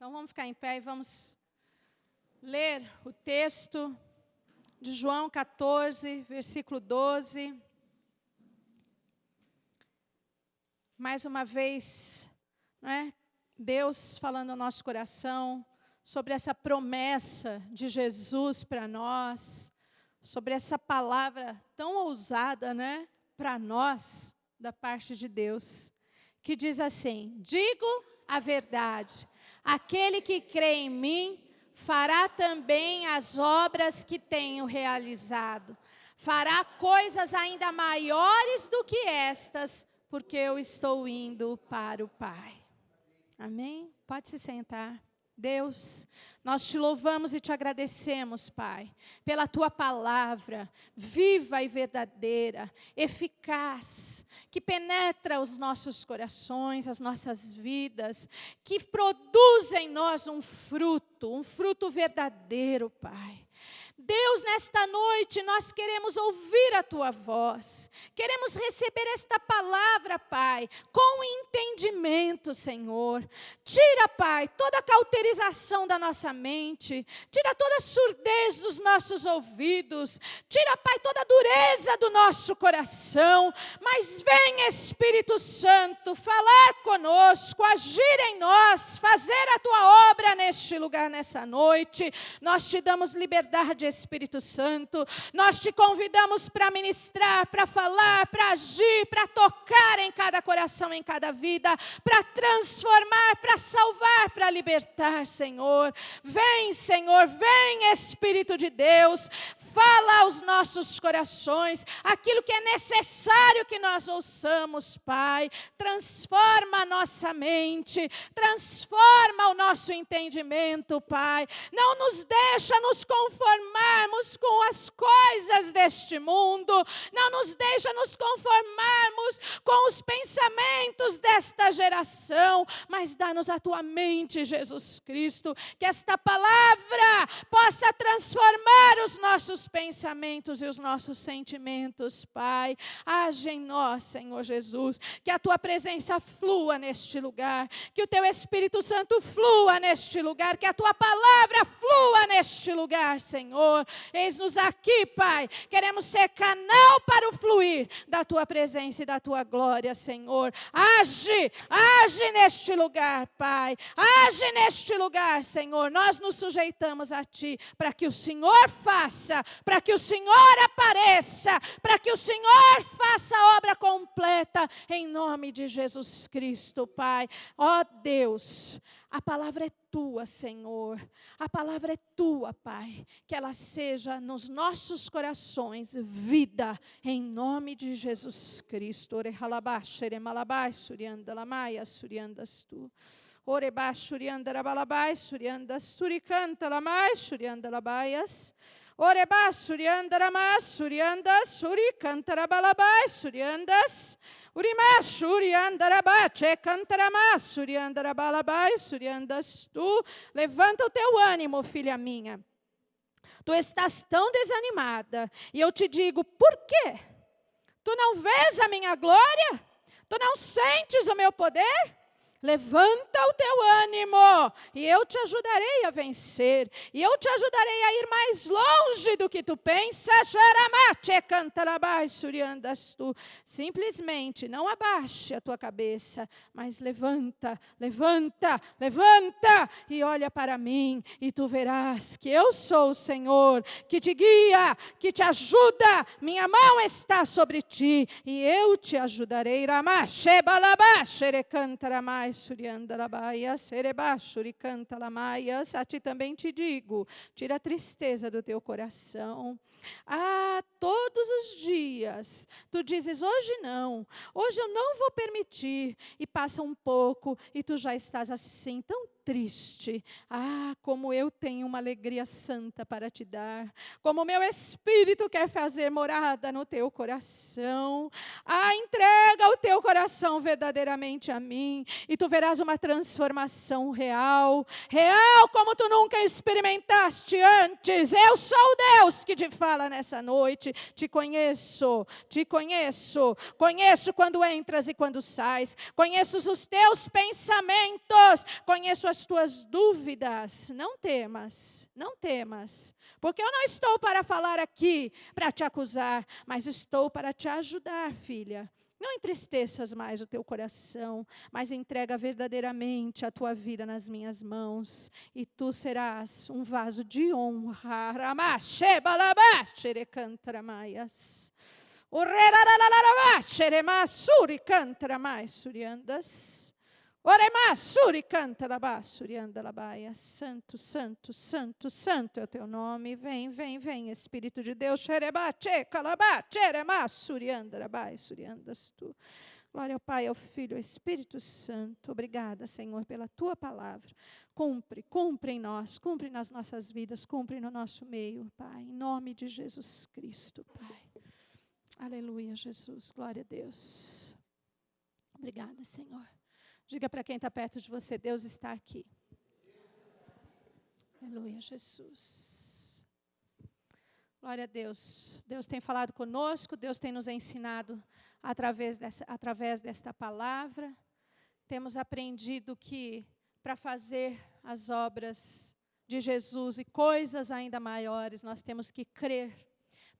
Então vamos ficar em pé e vamos ler o texto de João 14, versículo 12. Mais uma vez, Deus falando ao nosso coração sobre essa promessa de Jesus para nós, sobre essa palavra tão ousada, para nós, da parte de Deus, que diz assim: digo a verdade, aquele que crê em mim fará também as obras que tenho realizado, fará coisas ainda maiores do que estas, porque eu estou indo para o Pai. Amém? Pode se sentar. Deus, nós te louvamos e te agradecemos, Pai, pela Tua palavra, viva e verdadeira, eficaz, que penetra os nossos corações, as nossas vidas, que produz em nós um fruto verdadeiro, Pai. Deus, nesta noite, nós queremos ouvir a Tua voz, queremos receber esta palavra, Pai, com entendimento, Senhor. Tira, Pai, toda a cauterização da nossa mente, tira toda a surdez dos nossos ouvidos, tira, Pai, toda a dureza do nosso coração, mas vem, Espírito Santo, falar conosco, agir em nós, fazer a Tua obra neste lugar, nessa noite. Nós te damos liberdade, Espírito Santo, nós te convidamos para ministrar, para falar, para agir, para tocar em cada coração, em cada vida, para transformar, para salvar, para libertar, Senhor. Vem, Senhor, vem, Espírito de Deus, fala aos nossos corações, aquilo que é necessário que nós ouçamos, Pai. Transforma a nossa mente, transforma o nosso entendimento, Pai. Não nos deixa nos conformarmos com as coisas deste mundo, não nos deixa nos conformarmos com os pensamentos desta geração, mas dá-nos a Tua mente, Jesus Cristo, que esta palavra possa transformar os nossos pensamentos e os nossos sentimentos, Pai. Age em nós, Senhor Jesus, que a Tua presença flua neste lugar, que o Teu Espírito Santo flua neste lugar, que a Tua palavra flua neste lugar, Senhor. Eis-nos aqui, Pai, queremos ser canal para o fluir da Tua presença e da Tua glória, Senhor. Age neste lugar, Pai, age neste lugar, Senhor. Nós nos sujeitamos a Ti, para que o Senhor faça, para que o Senhor apareça, para que o Senhor faça a obra completa, em nome de Jesus Cristo, Pai. Ó Deus, a palavra é Tua, Senhor, a palavra é Tua, Pai, que ela seja nos nossos corações vida, em nome de Jesus Cristo. Oreba Shurianda Rabalabai, Surianda Suricanta Lamai, Shurianda Labaias. Oreba Surianda Ramas, Surianda Suricanta Rabalabai, Suriandas. Urima Shurianda Rabache, Cantaramas, Surianda Rabalabai, Suriandas tu. Levanta o teu ânimo, filha minha. Tu estás tão desanimada. E eu te digo, por quê? Tu não vês a minha glória? Tu não sentes o meu poder? Levanta o teu ânimo, e eu te ajudarei a vencer, e eu te ajudarei a ir mais longe do que tu pensas. Simplesmente não abaixe a tua cabeça, mas levanta, e olha para mim, e tu verás que eu sou o Senhor, que te guia, que te ajuda, minha mão está sobre ti, e eu te ajudarei. A ti também te digo, tira a tristeza do teu coração. Todos os dias, tu dizes, hoje eu não vou permitir, e passa um pouco, e tu já estás assim, tão triste. Como eu tenho uma alegria santa para te dar, como o meu Espírito quer fazer morada no teu coração. Entrega o teu coração verdadeiramente a mim, e tu verás uma transformação real, como tu nunca experimentaste antes. Eu sou o Deus que te fala nessa noite. Te conheço, conheço quando entras e quando sais, conheço os teus pensamentos, conheço as as tuas dúvidas. Não temas, não temas. Porque eu não estou para falar aqui para te acusar, mas estou para te ajudar, filha. Não entristeças mais o teu coração, mas entrega verdadeiramente a tua vida nas minhas mãos, e tu serás um vaso de honra. Santo, santo, santo, santo é o teu nome. Vem, vem, vem, Espírito de Deus. Glória ao Pai, ao Filho, ao Espírito Santo. Obrigada, Senhor, pela tua palavra. Cumpre, cumpre em nós, cumpre nas nossas vidas, cumpre no nosso meio, Pai. Em nome de Jesus Cristo, Pai. Aleluia, Jesus. Glória a Deus. Obrigada, Senhor. Diga para quem está perto de você, Deus está aqui. Aleluia, Jesus. Glória a Deus. Deus tem falado conosco, Deus tem nos ensinado através desta palavra. Temos aprendido que para fazer as obras de Jesus e coisas ainda maiores, nós temos que crer.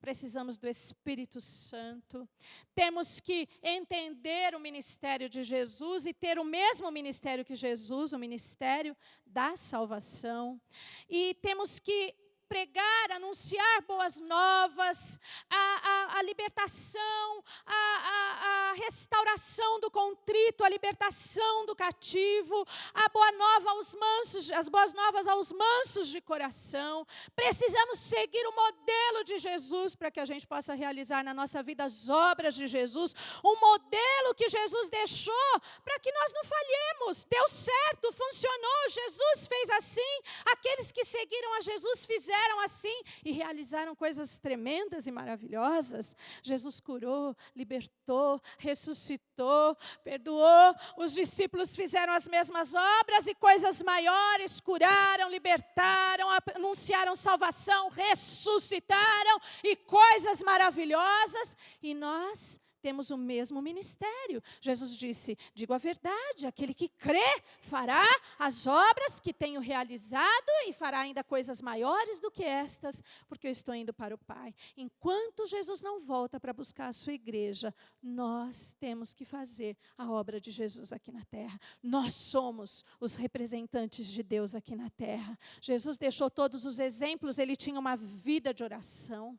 Precisamos do Espírito Santo. Temos que entender o ministério de Jesus e ter o mesmo ministério que Jesus, o ministério da salvação. E temos que pregar, anunciar boas novas, a libertação, a restauração do contrito, a libertação do cativo, a boa nova aos mansos, as boas novas aos mansos de coração. Precisamos seguir o modelo de Jesus para que a gente possa realizar na nossa vida as obras de Jesus, um modelo que Jesus deixou para que nós não falhemos. Deu certo, funcionou, Jesus fez assim, aqueles que seguiram a Jesus fizeram assim e realizaram coisas tremendas e maravilhosas. Jesus curou, libertou, ressuscitou, perdoou. Os discípulos fizeram as mesmas obras e coisas maiores, curaram, libertaram, anunciaram salvação, ressuscitaram e coisas maravilhosas. E nós temos o mesmo ministério. Jesus disse, digo a verdade, aquele que crê fará as obras que tenho realizado e fará ainda coisas maiores do que estas, porque eu estou indo para o Pai. Enquanto Jesus não volta para buscar a sua igreja, nós temos que fazer a obra de Jesus aqui na terra. Nós somos os representantes de Deus aqui na terra. Jesus deixou todos os exemplos, ele tinha uma vida de oração.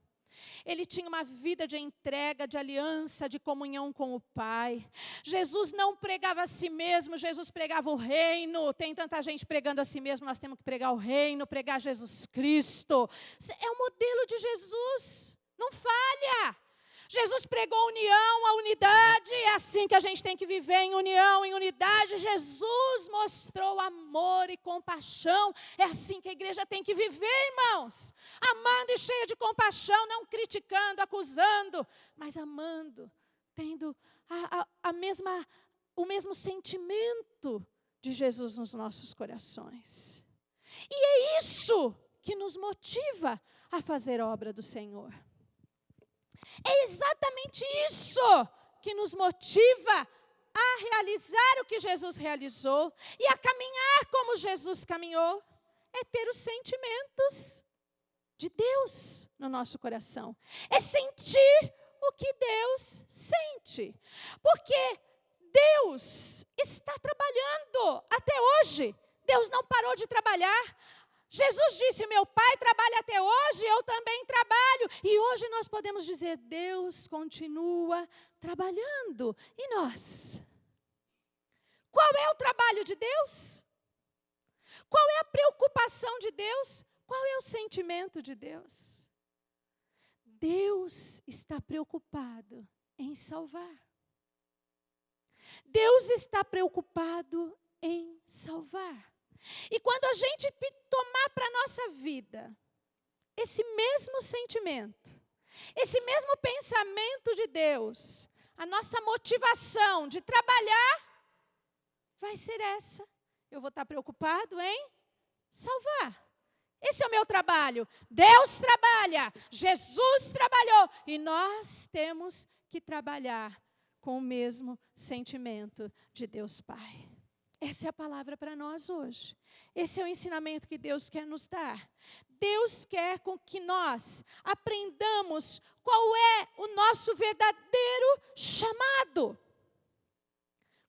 Ele tinha uma vida de entrega, de aliança, de comunhão com o Pai. Jesus não pregava a si mesmo, Jesus pregava o reino. Tem tanta gente pregando a si mesmo, nós temos que pregar o reino, pregar Jesus Cristo. É o modelo de Jesus, não falha. Jesus pregou união, a unidade, é assim que a gente tem que viver, em união, em unidade. Jesus mostrou amor e compaixão, é assim que a igreja tem que viver, irmãos. Amando e cheia de compaixão, não criticando, acusando, mas amando, tendo o mesmo sentimento de Jesus nos nossos corações. E é isso que nos motiva a fazer a obra do Senhor. É exatamente isso que nos motiva a realizar o que Jesus realizou e a caminhar como Jesus caminhou. É ter os sentimentos de Deus no nosso coração. É sentir o que Deus sente. Porque Deus está trabalhando até hoje. Deus não parou de trabalhar. Jesus disse, meu Pai trabalha até hoje, eu também trabalho. E hoje nós podemos dizer, Deus continua trabalhando. E nós? Qual é o trabalho de Deus? Qual é a preocupação de Deus? Qual é o sentimento de Deus? Deus está preocupado em salvar. Deus está preocupado em salvar. E quando a gente tomar para a nossa vida esse mesmo sentimento, esse mesmo pensamento de Deus, a nossa motivação de trabalhar vai ser essa. Eu vou estar preocupado em salvar. Esse é o meu trabalho. Deus trabalha, Jesus trabalhou e nós temos que trabalhar com o mesmo sentimento de Deus Pai. Essa é a palavra para nós hoje. Esse é o ensinamento que Deus quer nos dar. Deus quer com que nós aprendamos qual é o nosso verdadeiro chamado.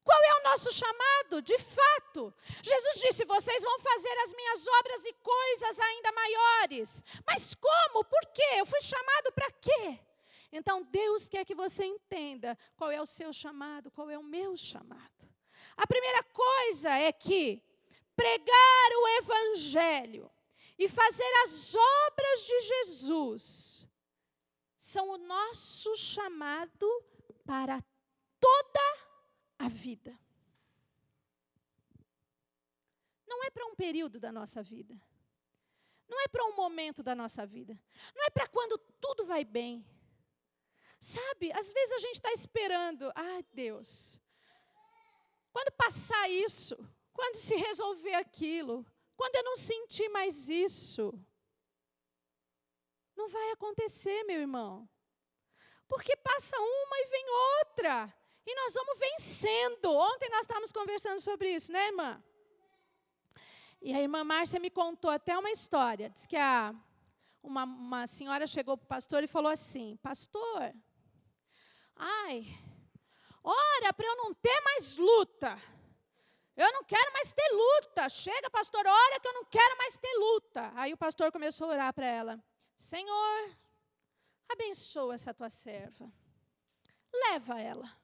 Qual é o nosso chamado, de fato? Jesus disse, vocês vão fazer as minhas obras e coisas ainda maiores. Mas como? Por quê? Eu fui chamado para quê? Então, Deus quer que você entenda qual é o seu chamado, qual é o meu chamado. A primeira coisa é que pregar o Evangelho e fazer as obras de Jesus são o nosso chamado para toda a vida. Não é para um período da nossa vida. Não é para um momento da nossa vida. Não é para quando tudo vai bem. Sabe, às vezes a gente está esperando, Deus, quando passar isso, quando se resolver aquilo, quando eu não sentir mais isso, não vai acontecer, meu irmão. Porque passa uma e vem outra. E nós vamos vencendo. Ontem nós estávamos conversando sobre isso, né, irmã? E a irmã Márcia me contou até uma história. Diz que uma senhora chegou para o pastor e falou assim, pastor, ora para eu não ter mais luta. Eu não quero mais ter luta. Chega, pastor, ora que eu não quero mais ter luta. Aí o pastor começou a orar para ela. Senhor, abençoa essa tua serva. Leva ela.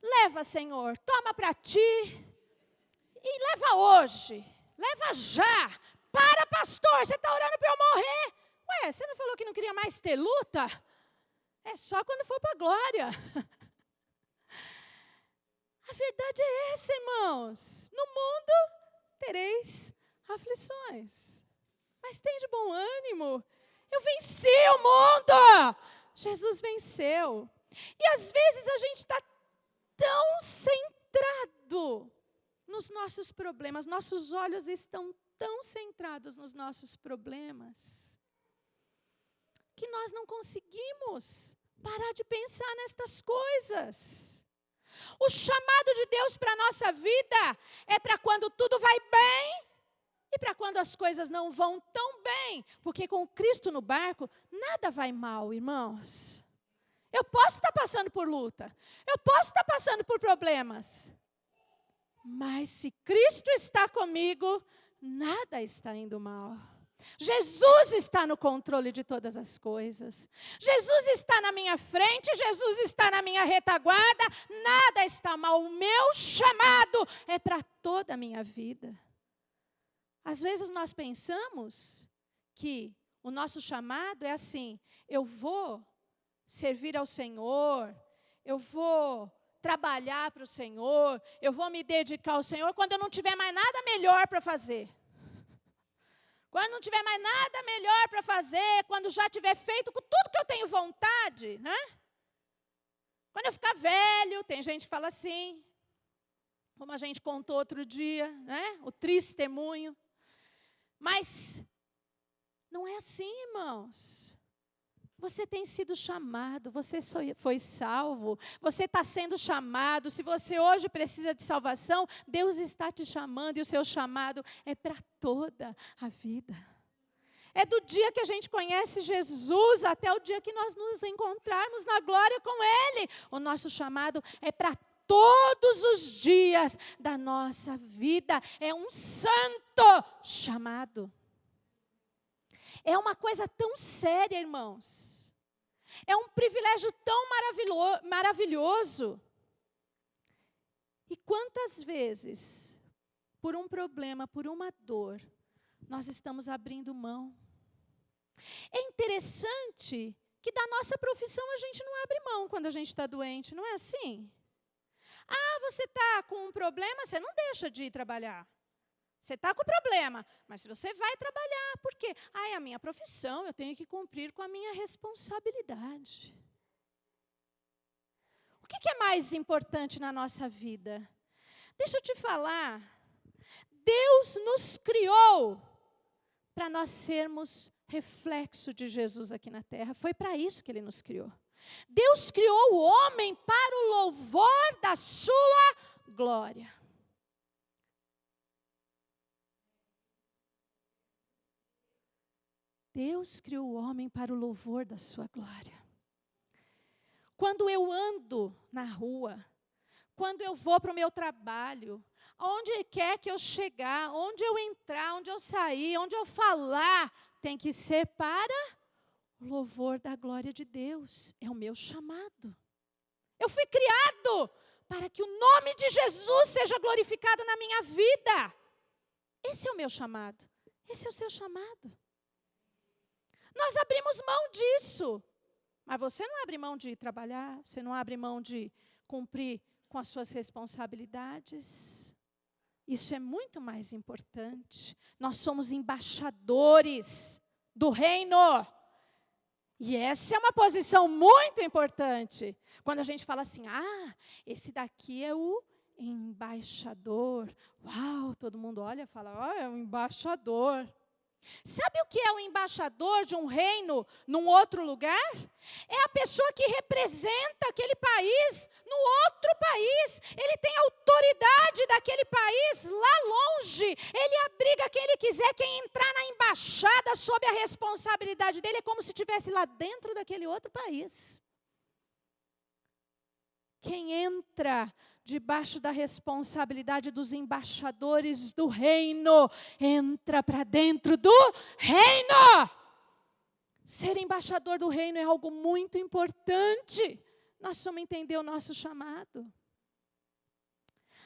Leva, Senhor, toma para ti e leva hoje, leva já. Para, pastor, você está orando para eu morrer. Ué, você não falou que não queria mais ter luta? É só quando for para a glória. A verdade é essa, irmãos. No mundo tereis aflições, mas tem de bom ânimo. Eu venci o mundo. Jesus venceu. E às vezes a gente está tão centrado nos nossos problemas, nossos olhos estão tão centrados nos nossos problemas, que nós não conseguimos parar de pensar nestas coisas. O chamado de Deus para a nossa vida é para quando tudo vai bem e para quando as coisas não vão tão bem, porque com Cristo no barco, nada vai mal, irmãos. Eu posso estar passando por luta, eu posso estar passando por problemas, mas se Cristo está comigo, nada está indo mal. Jesus está no controle de todas as coisas. Jesus está na minha frente, Jesus está na minha retaguarda, nada está mal. O meu chamado é para toda a minha vida. Às vezes nós pensamos que o nosso chamado é assim, eu vou servir ao Senhor, eu vou trabalhar para o Senhor, eu vou me dedicar ao Senhor quando eu não tiver mais nada melhor para fazer. Quando não tiver mais nada melhor para fazer, quando já tiver feito com tudo que eu tenho vontade, né? Quando eu ficar velho, tem gente que fala assim, como a gente contou outro dia, né? O testemunho. Mas não é assim, irmãos. Você tem sido chamado, você foi salvo, você está sendo chamado. Se você hoje precisa de salvação, Deus está te chamando e o seu chamado é para toda a vida. É do dia que a gente conhece Jesus até o dia que nós nos encontrarmos na glória com Ele. O nosso chamado é para todos os dias da nossa vida. É um santo chamado. É uma coisa tão séria, irmãos. É um privilégio tão maravilhoso. E quantas vezes, por um problema, por uma dor, nós estamos abrindo mão. É interessante que da nossa profissão a gente não abre mão quando a gente está doente, não é assim? Você está com um problema, você não deixa de ir trabalhar. Você está com problema, mas você vai trabalhar, por quê? É a minha profissão, eu tenho que cumprir com a minha responsabilidade. O que é mais importante na nossa vida? Deixa eu te falar, Deus nos criou para nós sermos reflexo de Jesus aqui na terra, foi para isso que Ele nos criou. Deus criou o homem para o louvor da sua glória. Deus criou o homem para o louvor da sua glória. Quando eu ando na rua, quando eu vou para o meu trabalho, onde quer que eu chegar, onde eu entrar, onde eu sair, onde eu falar, tem que ser para o louvor da glória de Deus. É o meu chamado. Eu fui criado para que o nome de Jesus seja glorificado na minha vida. Esse é o meu chamado. Esse é o seu chamado. Nós abrimos mão disso. Mas você não abre mão de trabalhar, você não abre mão de cumprir com as suas responsabilidades. Isso é muito mais importante. Nós somos embaixadores do reino. E essa é uma posição muito importante. Quando a gente fala assim, esse daqui é o embaixador. Uau, todo mundo olha e fala, é um embaixador. Sabe o que é o embaixador de um reino num outro lugar? É a pessoa que representa aquele país no outro país. Ele tem autoridade daquele país lá longe. Ele abriga quem ele quiser. Quem entrar na embaixada sob a responsabilidade dele é como se estivesse lá dentro daquele outro país. Quem entra debaixo da responsabilidade dos embaixadores do reino, entra para dentro do reino. Ser embaixador do reino é algo muito importante. Nós precisamos entender o nosso chamado.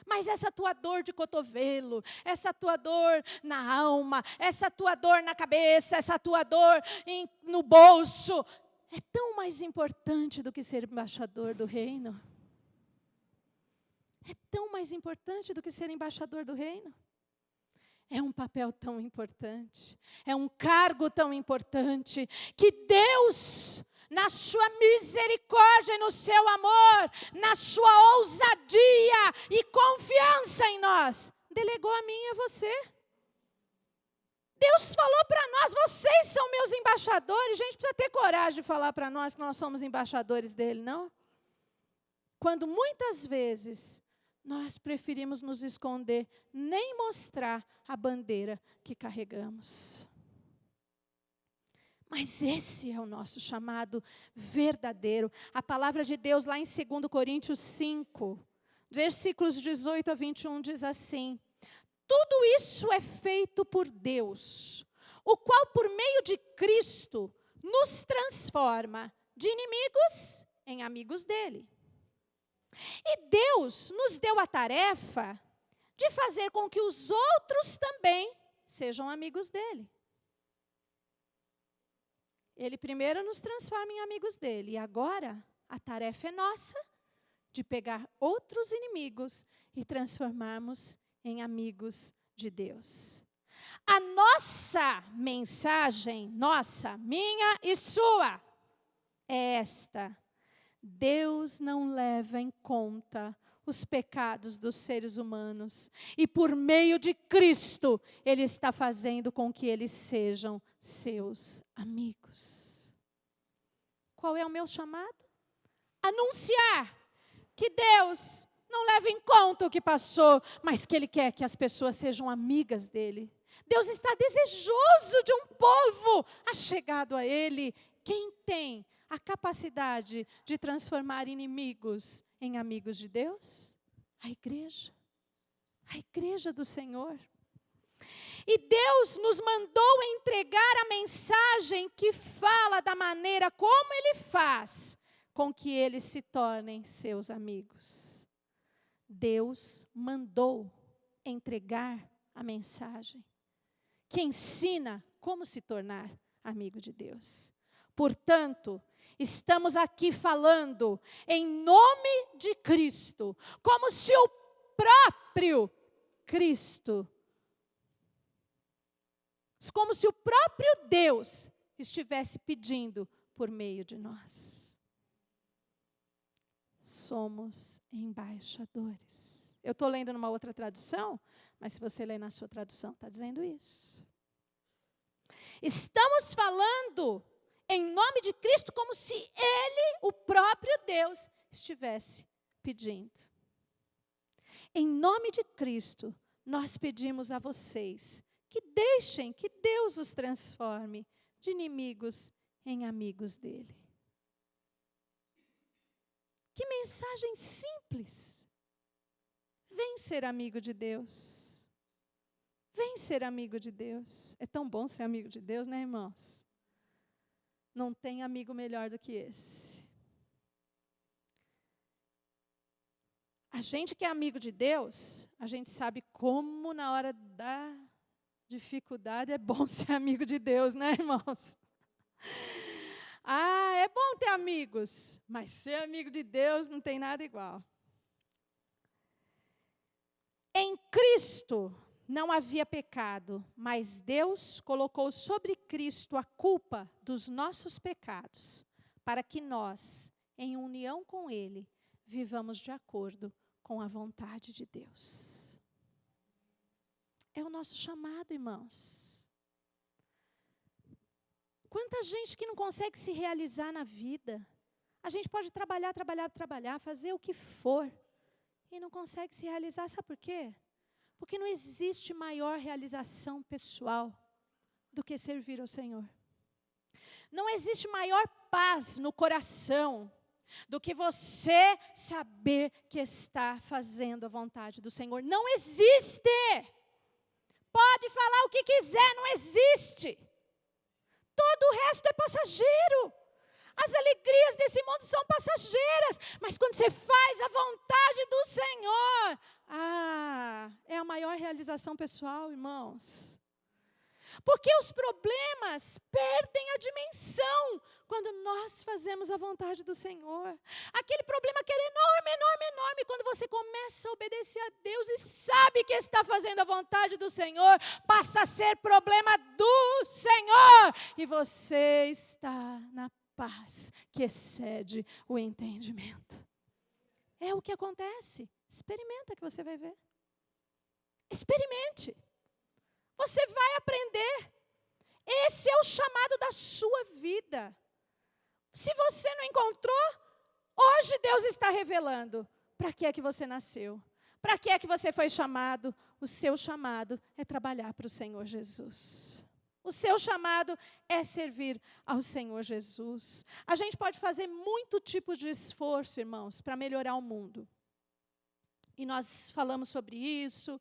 Mas essa tua dor de cotovelo, essa tua dor na alma, essa tua dor na cabeça, essa tua dor no bolso, é tão mais importante do que ser embaixador do reino. É tão mais importante do que ser embaixador do reino. É um papel tão importante, é um cargo tão importante, que Deus, na sua misericórdia e no seu amor, na sua ousadia e confiança em nós, delegou a mim e a você. Deus falou para nós, vocês são meus embaixadores. Gente, precisa ter coragem de falar para nós que nós somos embaixadores dele, não? Quando muitas vezes nós preferimos nos esconder, nem mostrar a bandeira que carregamos. Mas esse é o nosso chamado verdadeiro. A palavra de Deus lá em 2 Coríntios 5, versículos 18 a 21, diz assim: tudo isso é feito por Deus, o qual por meio de Cristo nos transforma de inimigos em amigos dele. E Deus nos deu a tarefa de fazer com que os outros também sejam amigos dele. Ele primeiro nos transforma em amigos dele. E agora a tarefa é nossa de pegar outros inimigos e transformarmos em amigos de Deus. A nossa mensagem, nossa, minha e sua, é esta: Deus não leva em conta os pecados dos seres humanos. E por meio de Cristo, Ele está fazendo com que eles sejam seus amigos. Qual é o meu chamado? Anunciar que Deus não leva em conta o que passou, mas que Ele quer que as pessoas sejam amigas dEle. Deus está desejoso de um povo achegado a Ele. Quem tem a capacidade de transformar inimigos em amigos de Deus? A igreja do Senhor. E Deus nos mandou entregar a mensagem que fala da maneira como Ele faz com que eles se tornem seus amigos. Deus mandou entregar a mensagem que ensina como se tornar amigo de Deus. Portanto, estamos aqui falando em nome de Cristo, como se o próprio Cristo, como se o próprio Deus estivesse pedindo por meio de nós. Somos embaixadores. Eu estou lendo numa outra tradução, mas se você ler na sua tradução, está dizendo isso. Estamos falando em nome de Cristo, como se Ele, o próprio Deus, estivesse pedindo. Em nome de Cristo, nós pedimos a vocês que deixem que Deus os transforme de inimigos em amigos dele. Que mensagem simples. Vem ser amigo de Deus. Vem ser amigo de Deus. É tão bom ser amigo de Deus, né, irmãos? Não tem amigo melhor do que esse. A gente que é amigo de Deus, a gente sabe como na hora da dificuldade é bom ser amigo de Deus, né, irmãos? Ah, é bom ter amigos, mas ser amigo de Deus não tem nada igual. Em Cristo não havia pecado, mas Deus colocou sobre Cristo a culpa dos nossos pecados, para que nós, em união com Ele, vivamos de acordo com a vontade de Deus. É o nosso chamado, irmãos. Quanta gente que não consegue se realizar na vida. A gente pode trabalhar, fazer o que for, e não consegue se realizar. Sabe por quê? Porque não existe maior realização pessoal do que servir ao Senhor. Não existe maior paz no coração do que você saber que está fazendo a vontade do Senhor. Não existe. Pode falar o que quiser, não existe. Todo o resto é passageiro. As alegrias desse mundo são passageiras. Mas quando você faz a vontade do Senhor, é a maior realização pessoal, irmãos. Porque os problemas perdem a dimensão quando nós fazemos a vontade do Senhor. Aquele problema que era enorme, enorme, enorme, quando você começa a obedecer a Deus e sabe que está fazendo a vontade do Senhor, passa a ser problema do Senhor. E você está na paz que excede o entendimento. É o que acontece. Experimenta que você vai ver. Experimente. Você vai aprender. Esse é o chamado da sua vida. Se você não encontrou, hoje Deus está revelando para que é que você nasceu. Para que é que você foi chamado. O seu chamado é trabalhar para o Senhor Jesus. O seu chamado é servir ao Senhor Jesus. A gente pode fazer muito tipo de esforço, irmãos, para melhorar o mundo. E nós falamos sobre isso.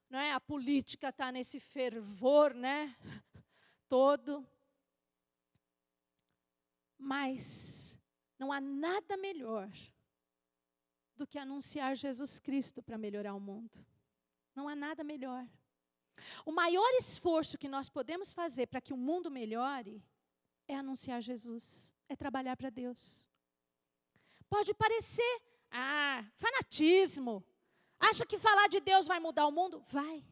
Não é? A política está nesse fervor, né? Todo. Mas não há nada melhor do que anunciar Jesus Cristo para melhorar o mundo. Não há nada melhor. O maior esforço que nós podemos fazer para que o mundo melhore é anunciar Jesus, é trabalhar para Deus. Pode parecer, fanatismo. Acha que falar de Deus vai mudar o mundo? Vai.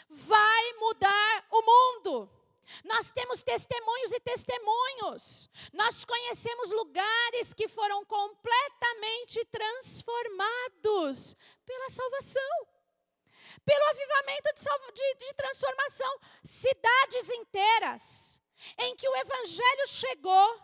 Vai mudar o mundo. Nós temos testemunhos e testemunhos. Nós conhecemos lugares que foram completamente transformados pela salvação. Pelo avivamento de transformação. Cidades inteiras em que o Evangelho chegou.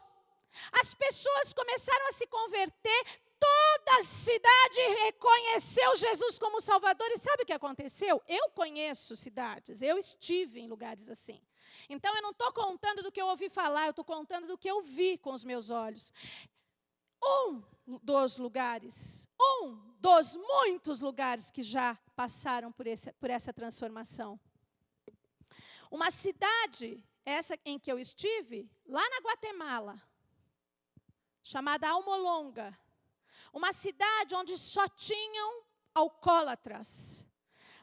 As pessoas começaram a se converter. Toda a cidade reconheceu Jesus como Salvador. E sabe o que aconteceu? Eu conheço cidades, eu estive em lugares assim. Então eu não estou contando do que eu ouvi falar, eu estou contando do que eu vi com os meus olhos. Um dos muitos lugares que já passaram por essa transformação. Uma cidade, essa em que eu estive, lá na Guatemala, chamada Almolonga. Uma cidade onde só tinham alcoólatras.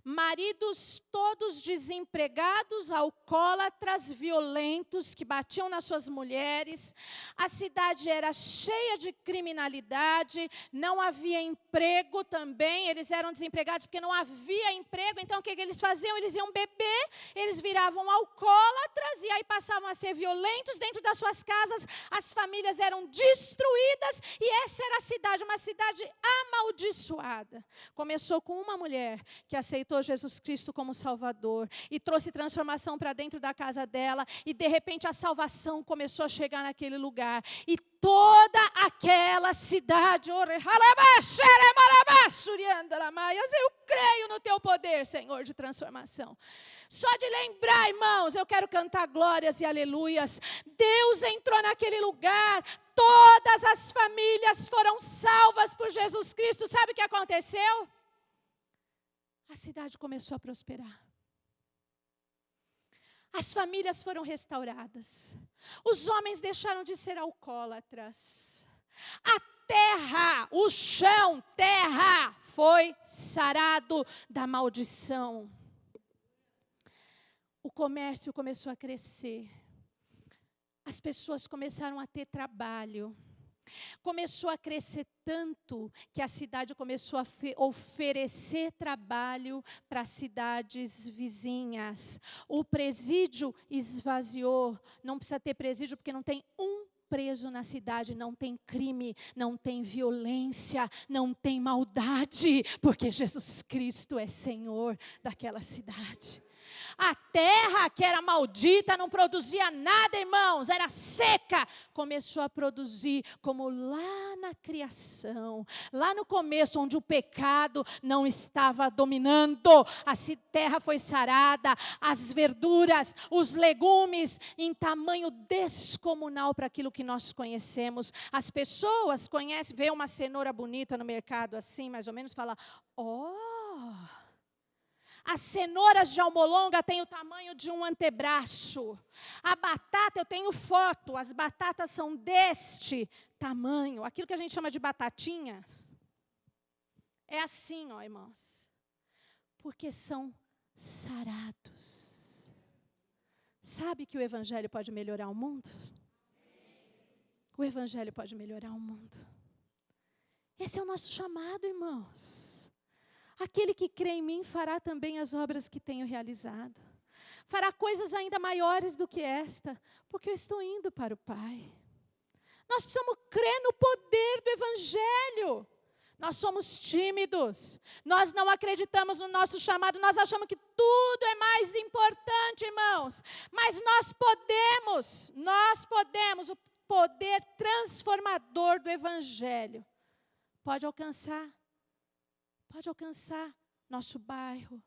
Maridos todos desempregados, alcoólatras, violentos, que batiam nas suas mulheres. A cidade era cheia de criminalidade, não havia emprego também, eles eram desempregados porque não havia emprego. Então o que eles faziam? Eles iam beber, eles viravam alcoólatras e aí passavam a ser violentos dentro das suas casas. As famílias eram destruídas e essa era a cidade, uma cidade amaldiçoada. Começou com uma mulher que aceitou aceitou Jesus Cristo como Salvador e trouxe transformação para dentro da casa dela, e de repente a salvação começou a chegar naquele lugar, e toda aquela cidade, eu creio no teu poder, Senhor, de transformação. Só de lembrar, irmãos, eu quero cantar glórias e aleluias. Deus entrou naquele lugar, todas as famílias foram salvas por Jesus Cristo. Sabe o que aconteceu? A cidade começou a prosperar. As famílias foram restauradas. Os homens deixaram de ser alcoólatras. A terra, o chão, terra, foi sarado da maldição. O comércio começou a crescer. As pessoas começaram a ter trabalho. Começou a crescer tanto que a cidade começou a oferecer trabalho para cidades vizinhas. O presídio esvaziou. Não precisa ter presídio porque não tem um preso na cidade, não tem crime, não tem violência, não tem maldade, porque Jesus Cristo é Senhor daquela cidade. A terra que era maldita não produzia nada, irmãos, era seca. Começou a produzir, como lá na criação, lá no começo, onde o pecado não estava dominando. A terra foi sarada, as verduras, os legumes, em tamanho descomunal para aquilo que nós conhecemos. As pessoas conhecem, vê uma cenoura bonita no mercado assim, mais ou menos, fala, as cenouras de almolonga têm o tamanho de um antebraço. A batata, eu tenho foto, as batatas são deste tamanho. Aquilo que a gente chama de batatinha, é assim, ó, irmãos. Porque são sarados. Sabe que o Evangelho pode melhorar o mundo? O Evangelho pode melhorar o mundo. Esse é o nosso chamado, irmãos. Aquele que crê em mim fará também as obras que tenho realizado. Fará coisas ainda maiores do que esta, porque eu estou indo para o Pai. Nós precisamos crer no poder do Evangelho. Nós somos tímidos, nós não acreditamos no nosso chamado, nós achamos que tudo é mais importante, irmãos. Mas nós podemos, o poder transformador do Evangelho pode alcançar nosso bairro,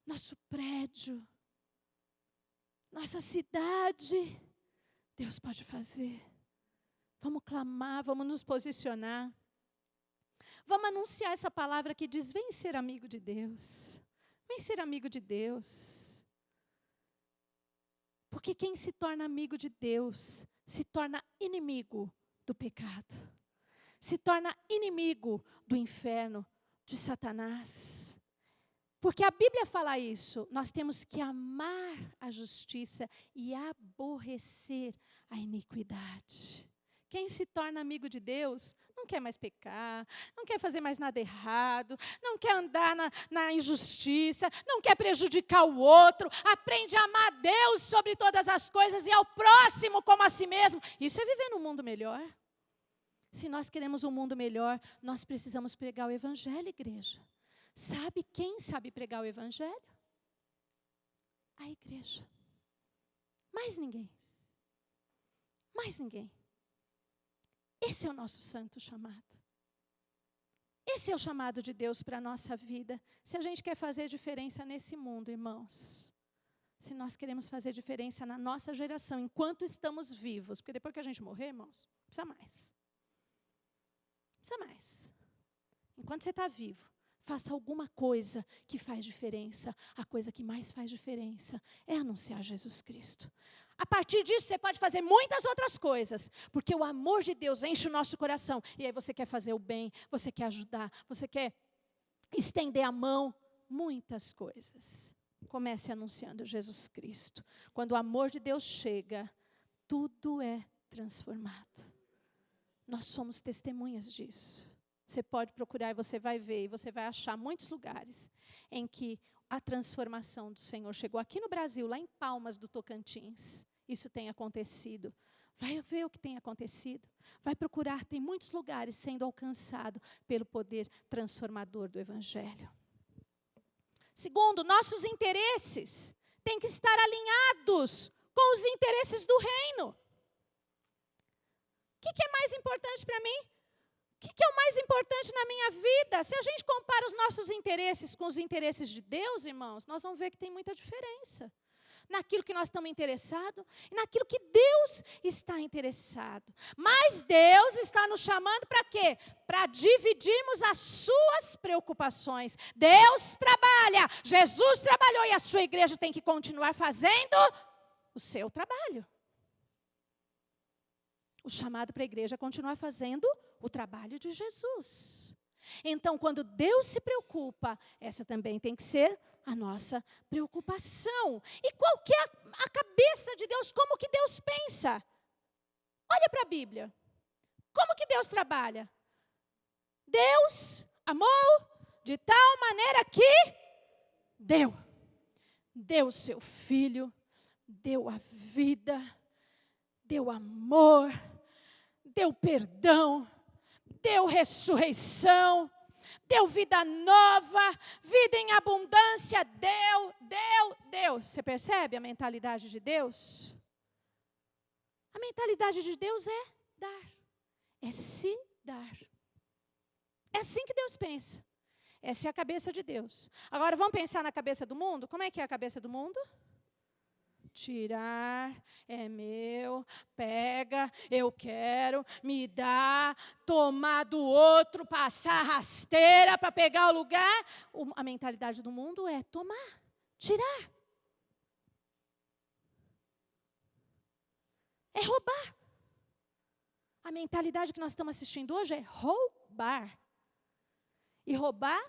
nosso prédio, nossa cidade. Deus pode fazer. Vamos clamar, vamos nos posicionar. Vamos anunciar essa palavra que diz, vem ser amigo de Deus. Vem ser amigo de Deus. Porque quem se torna amigo de Deus, se torna inimigo do pecado. Se torna inimigo do inferno, de Satanás. Porque a Bíblia fala isso, nós temos que amar a justiça e aborrecer a iniquidade. Quem se torna amigo de Deus, não quer mais pecar, não quer fazer mais nada errado, não quer andar na injustiça, não quer prejudicar o outro, aprende a amar a Deus sobre todas as coisas e ao próximo como a si mesmo. Isso é viver num mundo melhor. Se nós queremos um mundo melhor, nós precisamos pregar o Evangelho, igreja. Sabe quem sabe pregar o Evangelho? A igreja. Mais ninguém. Mais ninguém. Esse é o nosso santo chamado. Esse é o chamado de Deus para a nossa vida. Se a gente quer fazer diferença nesse mundo, irmãos. Se nós queremos fazer diferença na nossa geração, enquanto estamos vivos. Porque depois que a gente morrer, irmãos, não precisa mais. Precisa mais. Enquanto você está vivo, faça alguma coisa que faz diferença. A coisa que mais faz diferença é anunciar Jesus Cristo. A partir disso, você pode fazer muitas outras coisas, porque o amor de Deus enche o nosso coração. E aí você quer fazer o bem, você quer ajudar, você quer estender a mão. Muitas coisas. Comece anunciando Jesus Cristo. Quando o amor de Deus chega, tudo é transformado. Nós somos testemunhas disso. Você pode procurar e você vai ver, e você vai achar muitos lugares em que a transformação do Senhor chegou. Aqui no Brasil, lá em Palmas do Tocantins, isso tem acontecido. Vai ver o que tem acontecido. Vai procurar, tem muitos lugares sendo alcançados pelo poder transformador do Evangelho. Segundo, nossos interesses têm que estar alinhados com os interesses do reino. O que é mais importante para mim? O que é o mais importante na minha vida? Se a gente compara os nossos interesses com os interesses de Deus, irmãos, nós vamos ver que tem muita diferença. Naquilo que nós estamos interessados e naquilo que Deus está interessado. Mas Deus está nos chamando para quê? Para dividirmos as suas preocupações. Deus trabalha, Jesus trabalhou e a sua igreja tem que continuar fazendo o seu trabalho. O chamado para a igreja é continuar fazendo o trabalho de Jesus. Então, quando Deus se preocupa, essa também tem que ser a nossa preocupação. E qual que é a cabeça de Deus? Como que Deus pensa? Olha para a Bíblia. Como que Deus trabalha? Deus amou de tal maneira que deu o seu Filho, deu a vida, deu amor, deu perdão, deu ressurreição, deu vida nova, vida em abundância, deu. Você percebe a mentalidade de Deus? A mentalidade de Deus é dar, é se dar. É assim que Deus pensa. Essa é a cabeça de Deus. Agora vamos pensar na cabeça do mundo? Como é que é a cabeça do mundo? Tirar, é meu, pega, eu quero, me dá, tomar do outro, passar rasteira para pegar o lugar. A mentalidade do mundo é tomar, tirar. É roubar. A mentalidade que nós estamos assistindo hoje é roubar. E roubar